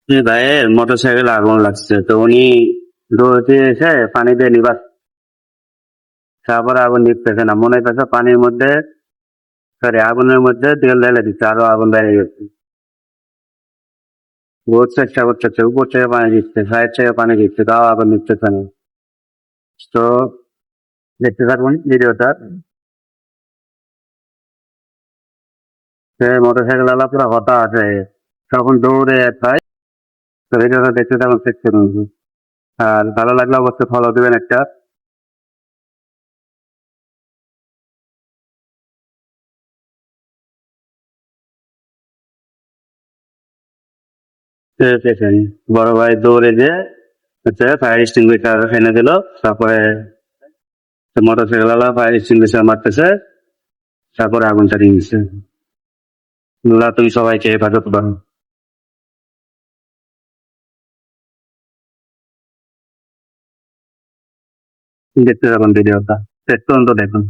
যে ভাইয়ের motor cycle আগুন লাগছে, তো উনি দৌড়ে এসে পানি দিয়ে নিবাস, তারপরে আগুন নিভতেছে না, মনে হইতেছে পানির মধ্যে, সরি আগুনের মধ্যে তেল ঢেলে দিচ্ছে, আরো আগুন বেড়ে গেছে। বহুত চেষ্টা করতেছে, উপর থেকে পানি দিচ্ছে, সাইড থেকে পানি দিচ্ছে, তাও আগুন নিভতেছে না। তো দেখতে থাকুন ভিডিওটা। সে মোটর সাইকেল আলা পুরো হতাশ হয়ে তখন দৌড়ে পায়। তো ভিডিওটা দেখতে থাকুন, শেষ করুন। আর ভালো লাগলে অবশ্যই ফলো দিবেন একটা। পেছনে বড় ভাই দৌড়ে যে হচ্ছে ফায়ার এক্সটিংগুইশার এনে দিল। তারপরে মোটর সাইকেল আলা ফায়ার এক্সটিংগুইশার মারতেছে, তারপরে আগুনটা নিয়েছে। আল্লাহ তুমি সবাইকে হেফাজত করো। দেখতে থাকুন ভিডিওটা, শেষ পর্যন্ত দেখুন।